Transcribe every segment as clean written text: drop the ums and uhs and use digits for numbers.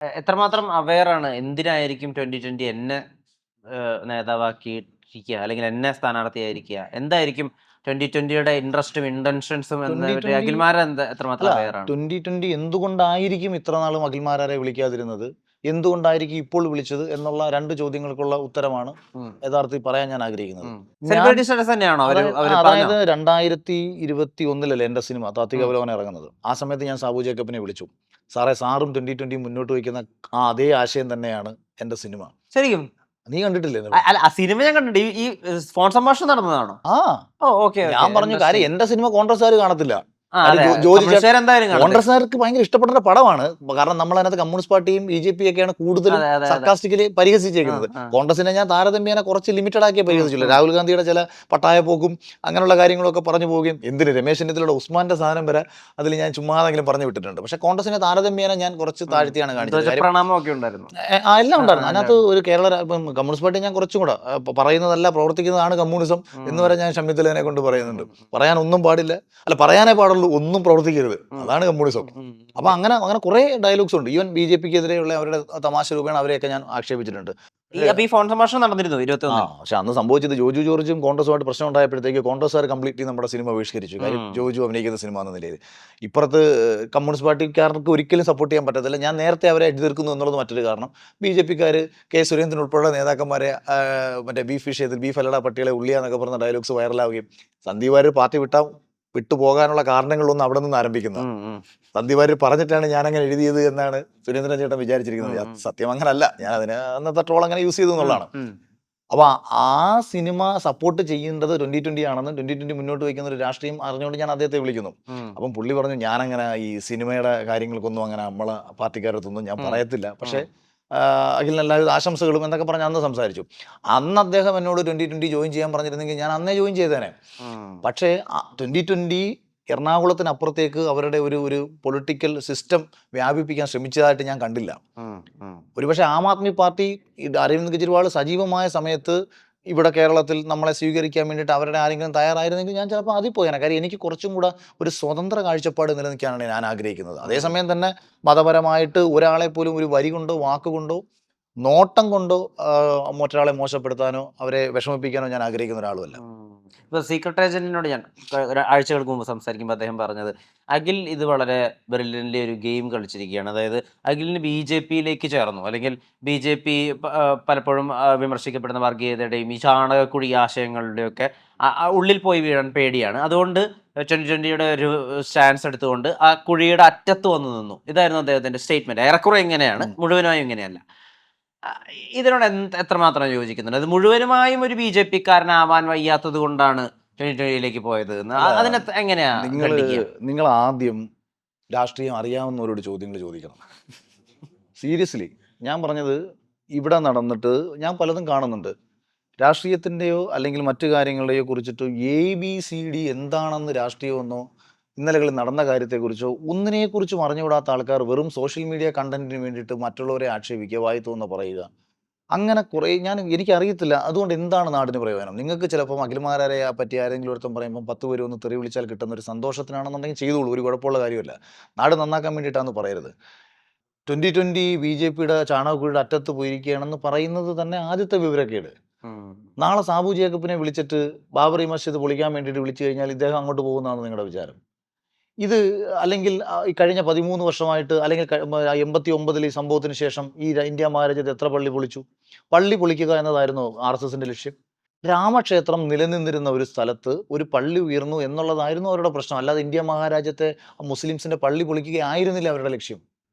എത്രമാത്രം അവെയറാണ് എന്തിനായിരിക്കും 2020 എന്നെ നേതാവാക്കിയിരിക്കുക അല്ലെങ്കിൽ എന്നെ സ്ഥാനാർത്ഥിയായിരിക്കുക? എന്തായിരിക്കും 2020യുടെ ഇൻട്രസ്റ്റും ഇന്റൻഷൻസും എന്ന് ട്വന്റി പറ്റി ട്വന്റി അഖിൽമാരാർ എത്രമാത്രം അല്ല അവെയറാണ്? 2020 എന്തുകൊണ്ടായിരിക്കും ഇത്ര നാളും അഖിൽമാരാരെ വിളിക്കാതിരുന്നത്, എന്തുകൊണ്ടായിരിക്കും ഇപ്പോൾ വിളിച്ചത് എന്നുള്ള രണ്ട് ചോദ്യങ്ങൾക്കുള്ള ഉത്തരമാണ് ഉം. യഥാർത്ഥത്തിൽ പറയാൻ ഞാൻ ആഗ്രഹിക്കുന്നത്. ഞാൻ സെലിബ്രിറ്റി സ്റ്റാറ്റസ് തന്നെയാണോ അവര് അവര് പറഞ്ഞോ? അതായത് 2021 എൻ്റെ സിനിമ താത്വിക ഉം. അവലോകനം ഇറങ്ങുന്നത്. ആ സമയത്ത് ഞാൻ സാബു ജേക്കബിനെ വിളിച്ചു. സാറേ, സാറും 2020 മുന്നോട്ട് വയ്ക്കുന്ന അതേ ആശയം തന്നെയാണ് എൻ്റെ സിനിമ. ശരിക്കും? നീ കണ്ടിട്ടില്ലേ? അല്ല, ആ സിനിമ ഞാൻ കണ്ടിട്ടുണ്ട്. ഈ ഫോൺ സംഭാഷണം നടന്നതാണോ? ആ ഓ, ഓക്കെ, ഞാൻ ഓക്കെ. പറഞ്ഞു, കാര്യം എൻ്റെ സിനിമ കോൺഗ്രസ്സുകാർ കാണത്തില്ല. ആ, കാര്യം അതെ. ജോജി എന്തായാലും കാണത്തില്ല. കോൺഗ്രസ്സുകാർക്ക് ഭയങ്കര ഇഷ്ടപ്പെട്ട ഒരു പടമാണ്. കാരണം നമ്മൾ അതിനകത്ത് കമ്മ്യൂണിസ്റ്റ് പാർട്ടിയും BJP ഒക്കെയാണ് കൂടുതലും അതെ, അതെ, അതെ. സർക്കാസ്റ്റിക്കലി പരിഹസിച്ചേക്കുന്നത്. കോൺഗ്രസിനെ ഞാൻ താരതമ്യേന കുറച്ച് ലിമിറ്റഡ് ആക്കിയേ പരിഹസിച്ചുള്ളൂ. രാഹുൽ ഗാന്ധിയുടെ ചില പട്ടായപ്പോക്കും അങ്ങനെയുള്ള കാര്യങ്ങളൊക്കെ പറഞ്ഞു പോവുകയും, എന്തിന് രമേശ് ചെന്നിത്തലയുടെ ഉസ്മാന്റെ സാധനം വരെ അതിൽ ഞാൻ ചുമ്മാതെങ്കിലും പറഞ്ഞു വിട്ടിട്ടുണ്ട്. പക്ഷേ കോൺഗ്രസിനെ താരതമ്യേന ഞാൻ കുറച്ച് താഴ്ത്തിയാണ് കാണിച്ചത്. കാര്യം പ്രണാമമൊക്കെ ഉണ്ടായിരുന്നു. എല്ലാം ഉണ്ടായിരുന്നു അതിനകത്ത്. ഒരു കമ്മ്യൂണിസ്റ്റ് പാർട്ടി ഞാൻ കുറച്ചും കൂടെ പറയുന്നതല്ല പ്രവർത്തിക്കുന്നതാണ് കമ്മ്യൂണിസം എന്ന് വരെ ഞാൻ ഷമ്മിത്തലേനെ കൊണ്ട് പറയുന്നുണ്ട്. പറയാൻ ഒന്നും പാടില്ല, അല്ല പറയാനേ പാടുള്ളൂ, ഒന്നും പ്രവർത്തിക്കരുത്, അതാണ് കമ്മ്യൂണിസം. അപ്പൊ അങ്ങനെ അങ്ങനെ കുറെ ഡയലോഗ്സ് ഉണ്ട്. ഈവൻ BJPക്ക് എതിരെയുള്ള അവരുടെ തമാശ രൂപേണ അവരെയൊക്കെ ഞാൻ ആക്ഷേപിച്ചിട്ടുണ്ട്. ഈ ഫോൺ സംഭാഷണം നടന്നിരുന്നു 21. പക്ഷെ അന്ന് സംഭവിച്ചത് ജോജു ജോർജും കോൺഗ്രസുമായിട്ട് പ്രശ്നം ഉണ്ടായപ്പോഴത്തേക്ക് കോൺഗ്രസ്സുകാർ കംപ്ലീറ്റ്ലി നമ്മുടെ സിനിമ ബഹിഷ്കരിച്ചു. കാര്യം ജോജു അഭിനയിക്കുന്ന സിനിമ എന്ന നിലയിൽ. ഇപ്പുറത്ത് കമ്മ്യൂണിസ്റ്റ് പാർട്ടിക്കാർക്ക് ഒരിക്കലും സപ്പോർട്ട് ചെയ്യാൻ പറ്റത്തില്ല. ഞാൻ നേരത്തെ അവരെ എഴുതിർക്കുന്നു എന്നുള്ളത് മറ്റൊരു കാരണം. BJPക്കാർ K. സുരേന്ദ്രൻ ഉൾപ്പെടെയുള്ള നേതാക്കന്മാരെ മറ്റേ ബീഫ് വിഷയത്തിൽ ബീഫ് അല്ലട പട്ടികളെ ഉള്ളിയാന്നൊക്കെ പറഞ്ഞ ഡയലോഗ്സ് വൈറലാവുകയും സന്ദീപ് വാര്യർ പാർട്ടി വിട്ടുപോകാനുള്ള കാരണങ്ങളൊന്നും അവിടെ നിന്ന് ആരംഭിക്കുന്നത്. സന്ദീപ് വാര്യർ പറഞ്ഞിട്ടാണ് ഞാനങ്ങനെ എഴുതിയത് എന്നാണ് സുരേന്ദ്രൻ ചേട്ടൻ വിചാരിച്ചിരിക്കുന്നത്. സത്യം അങ്ങനല്ല. ഞാൻ അതിന് അന്നത്തെ ട്രോൾ അങ്ങനെ യൂസ് ചെയ്തു എന്നുള്ളതാണ്. അപ്പൊ ആ സിനിമ സപ്പോർട്ട് ചെയ്യേണ്ടത് 2020 ആണെന്ന് 2020 മുന്നോട്ട് വയ്ക്കുന്ന ഒരു രാഷ്ട്രീയം അറിഞ്ഞുകൊണ്ട് ഞാൻ അദ്ദേഹത്തെ വിളിക്കുന്നു. അപ്പം പുള്ളി പറഞ്ഞു, ഞാനങ്ങനെ ഈ സിനിമയുടെ കാര്യങ്ങൾക്കൊന്നും അങ്ങനെ നമ്മളെ പാർട്ടിക്കാരത്തൊന്നും ഞാൻ പറയത്തില്ല, പക്ഷേ അഖിലിന് എല്ലാവരും ആശംസകളും എന്നൊക്കെ പറഞ്ഞ് അന്ന് സംസാരിച്ചു. അന്ന് അദ്ദേഹം എന്നോട് 2020 ജോയിൻ ചെയ്യാൻ പറഞ്ഞിരുന്നെങ്കിൽ ഞാൻ അന്നേ ജോയിൻ ചെയ്തേനെ. പക്ഷേ 2020 എറണാകുളത്തിനപ്പുറത്തേക്ക് അവരുടെ ഒരു പൊളിറ്റിക്കൽ സിസ്റ്റം വ്യാപിപ്പിക്കാൻ ശ്രമിച്ചതായിട്ട് ഞാൻ കണ്ടില്ല. ഒരുപക്ഷെ ആം ആദ്മി പാർട്ടി അരവിന്ദ് കെജ്രിവാൾ സജീവമായ സമയത്ത് ഇവിടെ കേരളത്തിൽ നമ്മളെ സ്വീകരിക്കാൻ വേണ്ടിയിട്ട് അവരുടെ ആരെങ്കിലും തയ്യാറായിരുന്നെങ്കിൽ ഞാൻ ചിലപ്പോൾ അതിൽ പോയേനെ. കാര്യം എനിക്ക് കുറച്ചും കൂടെ ഒരു സ്വതന്ത്ര കാഴ്ചപ്പാട് നിലനിൽക്കാനാണ് ഞാൻ ആഗ്രഹിക്കുന്നത്. അതേസമയം തന്നെ മതപരമായിട്ട് ഒരാളെ പോലും ഒരു വരി കൊണ്ടോ വാക്കുകൊണ്ടോ നോട്ടം കൊണ്ടോ മറ്റൊരാളെ മോശപ്പെടുത്താനോ അവരെ വിഷമിപ്പിക്കാനോ ഞാൻ ആഗ്രഹിക്കുന്ന ഒരാളുമല്ല. ഇപ്പോൾ സീക്രട്ട് ഏജന്റിനോട് ഞാൻ ആഴ്ചകൾക്ക് മുമ്പ് സംസാരിക്കുമ്പോൾ അദ്ദേഹം പറഞ്ഞത്, അഖിൽ ഇത് വളരെ ബ്രില്യൻ്റ്ലി ഒരു ഗെയിം കളിച്ചിരിക്കുകയാണ്. അതായത് അഖിലിന് BJPയിലേക്ക് ചേർന്നു, അല്ലെങ്കിൽ BJP പലപ്പോഴും വിമർശിക്കപ്പെടുന്ന വർഗീയതയുടെയും ഈ ചാണകക്കുഴി ആശയങ്ങളുടെയൊക്കെ ഉള്ളിൽ പോയി വീഴാൻ പേടിയാണ്. അതുകൊണ്ട് 2020യുടെ ഒരു സ്റ്റാൻസ് എടുത്തുകൊണ്ട് ആ കുഴിയുടെ അറ്റത്ത് വന്നു നിന്നു. ഇതായിരുന്നു അദ്ദേഹത്തിന്റെ സ്റ്റേറ്റ്മെന്റ്. ഏറെക്കുറെ ഇങ്ങനെയാണ്, മുഴുവനായും ഇങ്ങനെയല്ല. ഇതിനോട് എത്രമാത്രം യോജിക്കുന്നുണ്ട്? അത് മുഴുവനുമായും ഒരു BJPക്കാരനാവാൻ വയ്യാത്തത് കൊണ്ടാണ് 2020യിലേക്ക് പോയത് എന്ന് അതിനെ എങ്ങനെയാ ഖണ്ഡിക്കുക? നിങ്ങൾ ആദ്യം രാഷ്ട്രീയം അറിയാവുന്നവരോട് ചോദ്യങ്ങൾ ചോദിക്കണം. സീരിയസ്ലി ഞാൻ പറഞ്ഞത്, ഇവിടെ നടന്നിട്ട് ഞാൻ പലതും കാണുന്നുണ്ട്. രാഷ്ട്രീയത്തിൻ്റെയോ അല്ലെങ്കിൽ മറ്റു കാര്യങ്ങളുടെയോ കുറിച്ചിട്ട് ABCD എന്താണെന്ന് രാഷ്ട്രീയമെന്നോ ഇന്നലകളിൽ നടന്ന കാര്യത്തെക്കുറിച്ചോ ഒന്നിനെക്കുറിച്ചും അറിഞ്ഞുകൂടാത്ത ആൾക്കാർ വെറും സോഷ്യൽ മീഡിയ കണ്ടന്റിന് വേണ്ടിയിട്ട് മറ്റുള്ളവരെ ആക്ഷേപിക്കുക, വായി തോന്നുന്ന പറയുക, അങ്ങനെ കുറേ എനിക്കറിയത്തില്ല. അതുകൊണ്ട് എന്താണ് നാടിന് പ്രയോജനം? നിങ്ങൾക്ക് ചിലപ്പം അഖിൽമാരാരെ പറ്റി ആരെങ്കിലും ഒരുത്തം പറയുമ്പോൾ 10 പേര് ഒന്ന് തെറി വിളിച്ചാൽ കിട്ടുന്ന ഒരു സന്തോഷത്തിനാണെന്നുണ്ടെങ്കിൽ ചെയ്തോളൂ, ഒരു കുഴപ്പമുള്ള കാര്യമല്ല. നാട് നന്നാക്കാൻ വേണ്ടിയിട്ടാണെന്ന് പറയരുത്. 2020 BJPയുടെ ചാണകക്കുഴിയുടെ അറ്റത്ത് പോയിരിക്കുകയാണെന്ന് പറയുന്നത് തന്നെ ആദ്യത്തെ വിവരക്കേട്. നാളെ സാബു ജേക്കബിനെ വിളിച്ചിട്ട് ബാബറി മസ്ജിദ് പൊളിക്കാൻ വേണ്ടിയിട്ട് വിളിച്ചു കഴിഞ്ഞാൽ ഇദ്ദേഹം അങ്ങോട്ട് പോകുന്നതാണ് നിങ്ങളുടെ വിചാരം? ഇത് അല്ലെങ്കിൽ ഈ കഴിഞ്ഞ 13 വർഷമായിട്ട് അല്ലെങ്കിൽ 89 ഈ സംഭവത്തിന് ശേഷം ഈ ഇന്ത്യ മഹാരാജ്യത്ത് എത്ര പള്ളി പൊളിച്ചു? പള്ളി പൊളിക്കുക എന്നതായിരുന്നു RSSന്റെ ലക്ഷ്യം. രാമക്ഷേത്രം നിലനിന്നിരുന്ന ഒരു സ്ഥലത്ത് ഒരു പള്ളി ഉയർന്നു എന്നുള്ളതായിരുന്നു അവരുടെ പ്രശ്നം. അല്ലാതെ ഇന്ത്യ മഹാരാജ്യത്തെ മുസ്ലിംസിന്റെ പള്ളി പൊളിക്കുകയായിരുന്നില്ല അവരുടെ ലക്ഷ്യം.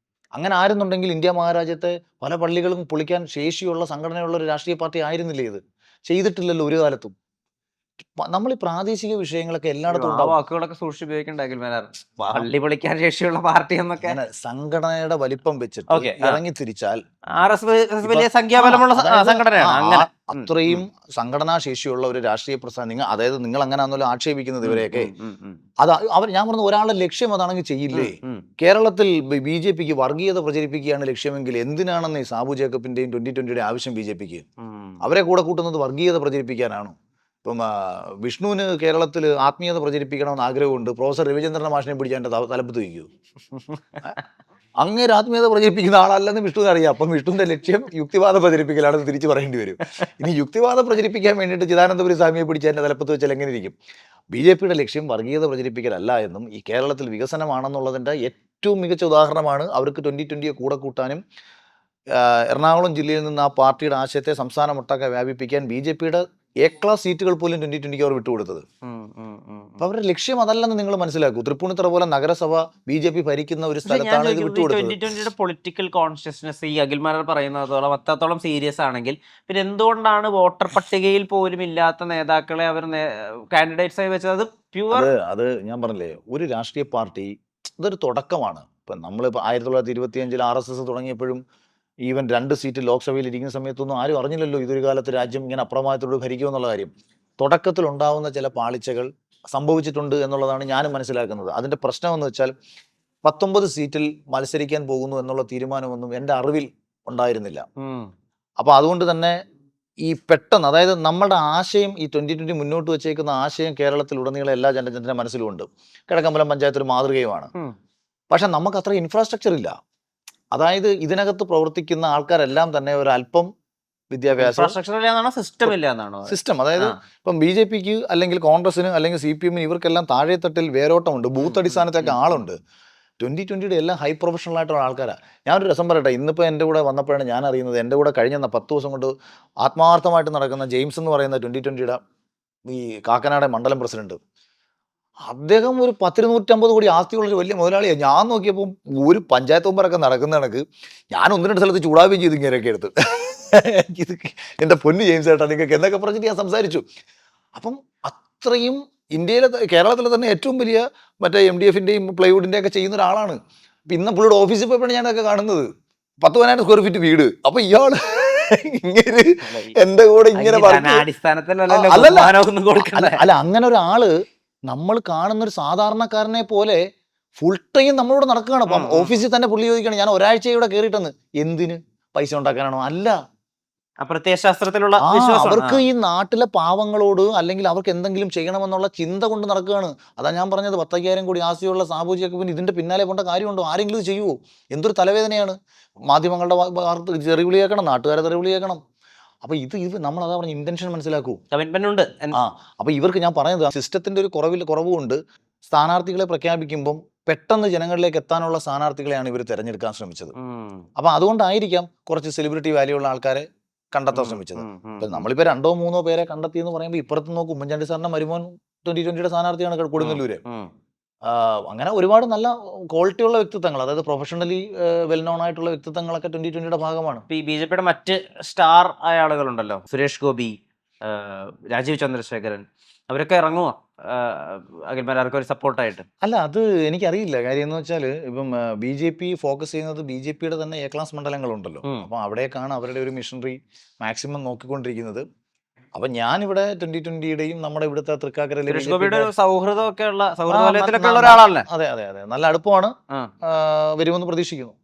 അങ്ങനെ ആയിരുന്നുണ്ടെങ്കിൽ ഇന്ത്യ മഹാരാജ്യത്തെ പല പള്ളികളും പൊളിക്കാൻ ശേഷിയുള്ള സംഘടനയുള്ള ഒരു രാഷ്ട്രീയ പാർട്ടി ആയിരുന്നില്ലേ ഇത്? ചെയ്തിട്ടില്ലല്ലോ ഒരു കാലത്തും. നമ്മൾ ഈ പ്രാദേശിക വിഷയങ്ങളൊക്കെ എല്ലായിടത്തും ഉണ്ടാവും. വാക്കുകളൊക്കെ സൂക്ഷിച്ച് ഉപയോഗിക്കണ്ട അഖിൽമാരാർ. പള്ളി പൊളിക്കാൻ ശേഷിയുള്ള പാർട്ടി എന്നൊക്കെ സംഘടനയുടെ വലിപ്പം വെച്ചിട്ട് ഇറങ്ങി തിരിച്ചാൽ വലിയ സംഖ്യാബലമുള്ള സംഘടനയാണ്. അത്രയും സംഘടനാ ശേഷിയുള്ള ഒരു രാഷ്ട്രീയ പ്രസ്ഥാനം അതായത് നിങ്ങൾ അങ്ങനെയാണല്ലോ ആക്ഷേപിക്കുന്നത് ഇവരെയൊക്കെ. ഞാൻ പറഞ്ഞ ഒരാളുടെ ലക്ഷ്യം അതാണെങ്കിൽ ചെയ്യില്ലേ? കേരളത്തിൽ BJPക്ക് വർഗീയത പ്രചരിപ്പിക്കുകയാണ് ലക്ഷ്യമെങ്കിൽ എന്തിനാണെന്ന് ഈ സാബു ജേക്കബിന്റെയും 2020യുടെ ആവശ്യം BJPക്ക്? അവരെ കൂടെ കൂട്ടുന്നത് വർഗീയത പ്രചരിപ്പിക്കാനാണോ? ഇപ്പം വിഷ്ണുവിന് കേരളത്തിൽ ആത്മീയത പ്രചരിപ്പിക്കണമെന്ന് ആഗ്രഹമുണ്ട്. പ്രൊഫസർ രവിചന്ദ്രൻ മാഷിനെ പിടിച്ച് എൻ്റെ തലപ്പത്ത് വയ്ക്കൂ? അങ്ങേര് ആത്മീയത പ്രചരിപ്പിക്കുന്ന ആളല്ലെന്ന് വിഷ്ണുവിന് അറിയാം. അപ്പം വിഷ്ണുവിന്റെ ലക്ഷ്യം യുക്തിവാദം പ്രചരിപ്പിക്കലാണെന്ന് തിരിച്ചു പറയേണ്ടി വരും. ഇനി യുക്തിവാദം പ്രചരിപ്പിക്കാൻ വേണ്ടിയിട്ട് ചിദാനന്ദപുരി സ്വാമിയെ പിടിച്ച് എന്റെ തലപ്പത്ത് വെച്ചാൽ എങ്ങനെ ഇരിക്കും? ബി.ജെ.പിയുടെ ലക്ഷ്യം വർഗീയത പ്രചരിപ്പിക്കലല്ല എന്നും ഈ കേരളത്തിൽ വികസനമാണെന്നുള്ളതിന്റെ ഏറ്റവും മികച്ച ഉദാഹരണമാണ് അവർക്ക് 2020 കൂടെ കൂട്ടാനും എറണാകുളം ജില്ലയിൽ നിന്ന് ആ പാർട്ടിയുടെ ആശയത്തെ സംസ്ഥാനമൊട്ടാകെ വ്യാപിപ്പിക്കാൻ ബി.ജെ.പിയുടെ എ ക്ലാസ് സീറ്റുകൾ പോലും 2020 അവർ വിട്ടുകൊടുത്തത്. അപ്പൊ അവരുടെ ലക്ഷ്യം അതല്ലെന്ന് നിങ്ങൾ മനസ്സിലാക്കൂ. തൃപ്പൂണിത്തുറ പോലെ നഗരസഭ ബി.ജെ.പി ഭരിക്കുന്ന ഒരു പക്ഷെ ഞാൻ സ്ഥലത്താണ് ഇത് ചോദിക്കുന്നത് ഈ വിട്ടുകൊടുത്തത്. 2020 പൊളിറ്റിക്കൽ കോൺഷ്യസ്നെസ് ഈ അഖിൽമാരാർ പറയുന്നതോളം അത്രത്തോളം സീരിയസ് ആണെങ്കിൽ പിന്നെ എന്തുകൊണ്ടാണ് വോട്ടർ പട്ടികയിൽ പോലും ഇല്ലാത്ത നേതാക്കളെ അവർ കാൻഡിഡേറ്റ്സ് ആയി വെച്ചത്? അത് പ്യുവർ അത് ഞാൻ പറഞ്ഞില്ലേ, ഒരു രാഷ്ട്രീയ പാർട്ടി ഇതൊരു തുടക്കമാണ്. ഇപ്പം നമ്മളിപ്പോൾ 1925 RSS തുടങ്ങിയപ്പോഴും ഈവൻ 2 സീറ്റ് ലോക്സഭയിൽ ഇരിക്കുന്ന സമയത്തൊന്നും ആരും അറിഞ്ഞില്ലല്ലോ ഇതൊരു കാലത്ത് രാജ്യം ഇങ്ങനെ അപ്രമാദത്തോട് ഭരിക്കുമെന്നുള്ള കാര്യം. തുടക്കത്തിൽ ഉണ്ടാവുന്ന ചില പാളിച്ചകൾ സംഭവിച്ചിട്ടുണ്ട് എന്നുള്ളതാണ് ഞാനും മനസ്സിലാക്കുന്നത്. അതിന്റെ പ്രശ്നം എന്ന് വെച്ചാൽ 19 സീറ്റിൽ മത്സരിക്കാൻ പോകുന്നു എന്നുള്ള തീരുമാനമൊന്നും എൻ്റെ അറിവിൽ ഉണ്ടായിരുന്നില്ല. അപ്പോൾ അതുകൊണ്ട് തന്നെ ഈ പെട്ടെന്ന്, അതായത് നമ്മുടെ ആശയം, ഈ 2020 മുന്നോട്ട് വെച്ചേക്കുന്ന ആശയം കേരളത്തിലുടനീളം എല്ലാ ജനജനത്തിന്റെ മനസ്സിലുമുണ്ട്. കിഴക്കമ്പലം പഞ്ചായത്ത് ഒരു മാതൃകയുമാണ്. പക്ഷെ നമുക്ക് അത്ര ഇൻഫ്രാസ്ട്രക്ചർ ഇല്ല. അതായത് ഇതിനകത്ത് പ്രവർത്തിക്കുന്ന ആൾക്കാരെല്ലാം തന്നെ ഒരു അല്പം വിദ്യാഭ്യാസം, ഇൻഫ്രാസ്ട്രക്ചർ ഇല്ലാന്നാണോ സിസ്റ്റം ഇല്ല എന്നാണോ? സിസ്റ്റം, അതായത് ഇപ്പം ബി.ജെ.പിക്ക് അല്ലെങ്കിൽ കോൺഗ്രസിന് അല്ലെങ്കിൽ CPM ഇവർക്കെല്ലാം താഴെത്തട്ടിൽ വേരോട്ടമുണ്ട്, ബൂത്ത് അടിസ്ഥാനത്തൊക്കെ ആളുണ്ട്. 2020 എല്ലാം ഹൈ പ്രൊഫഷണൽ ആയിട്ടുള്ള ആൾക്കാരാണ്. ഞാനൊരു രസം പറയട്ടെ, ഇന്നിപ്പോൾ എൻ്റെ കൂടെ വന്നപ്പോഴാണ് ഞാൻ അറിയുന്നത്, എൻ്റെ കൂടെ കഴിഞ്ഞ 10 ദിവസം കൊണ്ട് ആത്മാർത്ഥമായിട്ട് നടക്കുന്ന ജെയിംസ് എന്ന് പറയുന്ന 2020 ഈ കാക്കനാട് മണ്ഡലം പ്രസിഡന്റ്, അദ്ദേഹം ഒരു 10-150 കോടി ആസ്തിയുള്ളൊരു വലിയ മുതലാളിയാണ്. ഞാൻ നോക്കിയപ്പോൾ ഒരു പഞ്ചായത്ത് മെമ്പറൊക്കെ നടക്കുന്ന കണക്ക് ഞാൻ 1-2 സ്ഥലത്ത് ചൂടാവുകയും ചെയ്തു ഇങ്ങനെയൊക്കെ എടുത്ത്. ഇത് എൻ്റെ പൊന്ന് ജെയിംസ് ഏട്ടാ നിങ്ങൾക്ക് എന്നൊക്കെ പറഞ്ഞിട്ട് ഞാൻ സംസാരിച്ചു. അപ്പം അത്രയും ഇന്ത്യയിലെ കേരളത്തിലെ തന്നെ ഏറ്റവും വലിയ മറ്റേ MDFിൻ്റെയും പ്ലൈവുഡിൻ്റെയും ഒക്കെ ചെയ്യുന്ന ഒരാളാണ്. അപ്പം ഇന്ന് പുള്ളിയുടെ ഓഫീസിൽ പോയപ്പോഴാണ് ഞാനൊക്കെ കാണുന്നത്. 10,000 സ്ക്വയർ ഫീറ്റ് വീട്. അപ്പം ഇയാൾ ഇങ്ങനെ എൻ്റെ കൂടെ ഇങ്ങനെ അല്ല, അങ്ങനെ ഒരാള് നമ്മൾ കാണുന്ന ഒരു സാധാരണക്കാരനെ പോലെ ഫുൾ ടൈം നമ്മളോട് നടക്കുകയാണ്. അപ്പം ഓഫീസിൽ തന്നെ പുള്ളി ചോദിക്കുകയാണ്, ഞാൻ ഒരാഴ്ച ഇവിടെ കയറിയിട്ടെന്ന്. എന്തിന്? പൈസ ഉണ്ടാക്കാനാണോ? അല്ല, പ്രത്യയശാസ്ത്രത്തിലുള്ള അവർക്ക് ഈ നാട്ടിലെ പാവങ്ങളോട് അല്ലെങ്കിൽ അവർക്ക് എന്തെങ്കിലും ചെയ്യണമെന്നുള്ള ചിന്ത കൊണ്ട് നടക്കുകയാണ്. അതാ ഞാൻ പറഞ്ഞത് 10,000 കോടി ആസ്തിയുള്ള സാബുജിയൊക്കെ പിന്നെ ഇതിന്റെ പിന്നാലെ പോണ്ട കാര്യമുണ്ടോ? ആരെങ്കിലും ഇത് ചെയ്യുമോ? എന്തൊരു തലവേദനയാണ്. മാധ്യമങ്ങളുടെ തെറിവിളി കേൾക്കണം, നാട്ടുകാരെ തെറിവിളി കേൾക്കണം. അപ്പൊ ഇത് നമ്മൾ അതാ പറഞ്ഞ ഇന്റൻഷൻ മനസ്സിലാക്കൂ. കമ്മിറ്റ്മെന്റ് ഉണ്ട്. അപ്പൊ ഇവർക്ക് ഞാൻ പറയുന്നത് സിസ്റ്റത്തിന്റെ ഒരു കുറവുകൊണ്ട് സ്ഥാനാർത്ഥികളെ പ്രഖ്യാപിക്കുമ്പം പെട്ടെന്ന് ജനങ്ങളിലേക്ക് എത്താനുള്ള സ്ഥാനാർത്ഥികളെയാണ് ഇവർ തിരഞ്ഞെടുക്കാൻ ശ്രമിച്ചത്. അപ്പൊ അതുകൊണ്ടായിരിക്കാം കുറച്ച് സെലിബ്രിറ്റി വാല്യൂ ഉള്ള ആൾക്കാരെ കണ്ടെത്താൻ ശ്രമിച്ചത്. നമ്മളിപ്പോ 2-3 പേരെ കണ്ടെത്തി എന്ന് പറയുമ്പോൾ ഇപ്പുറത്ത് നോക്കും, ഉമ്മൻചാണ്ടി സാറിന്റെ മരുമോൻ 2020 സ്ഥാനാർത്ഥിയാണ് കൊടുങ്ങല്ലൂര്. അങ്ങനെ ഒരുപാട് നല്ല ക്വാളിറ്റിയുള്ള വ്യക്തിത്വങ്ങൾ, അതായത് പ്രൊഫഷണലി വെൽ നോൺ ആയിട്ടുള്ള വ്യക്തിത്വങ്ങളൊക്കെ 2020 ഭാഗമാണ്. ഈ ബി.ജെ.പിയുടെ മറ്റ് സ്റ്റാർ ആയ ആളുകളുണ്ടല്ലോ, സുരേഷ് ഗോപി, രാജീവ് ചന്ദ്രശേഖരൻ, അവരൊക്കെ ഇറങ്ങുമോ അഖിൽമാരാർക്ക് ഒരു സപ്പോർട്ടായിട്ട്? അല്ല, അത് എനിക്കറിയില്ല. കാര്യം എന്ന് വെച്ചാൽ ഇപ്പം ബി.ജെ.പി ഫോക്കസ് ചെയ്യുന്നത് ബി.ജെ.പിയുടെ തന്നെ എ ക്ലാസ് മണ്ഡലങ്ങളുണ്ടല്ലോ. അപ്പം അവിടേക്കാണ് അവരുടെ ഒരു മിഷനറി മാക്സിമം നോക്കിക്കൊണ്ടിരിക്കുന്നത്. അപ്പൊ ഞാനിവിടെ 2020യുടെയും നമ്മുടെ ഇവിടുത്തെ തൃക്കാക്കരയിലെ സുരേഷ് ഗോപിയുടെ സൗഹൃദമൊക്കെ ഉള്ള ഒരാളല്ലേ? അതെ, നല്ല അടുപ്പമാണ്. വരുമെന്ന് പ്രതീക്ഷിക്കുന്നു.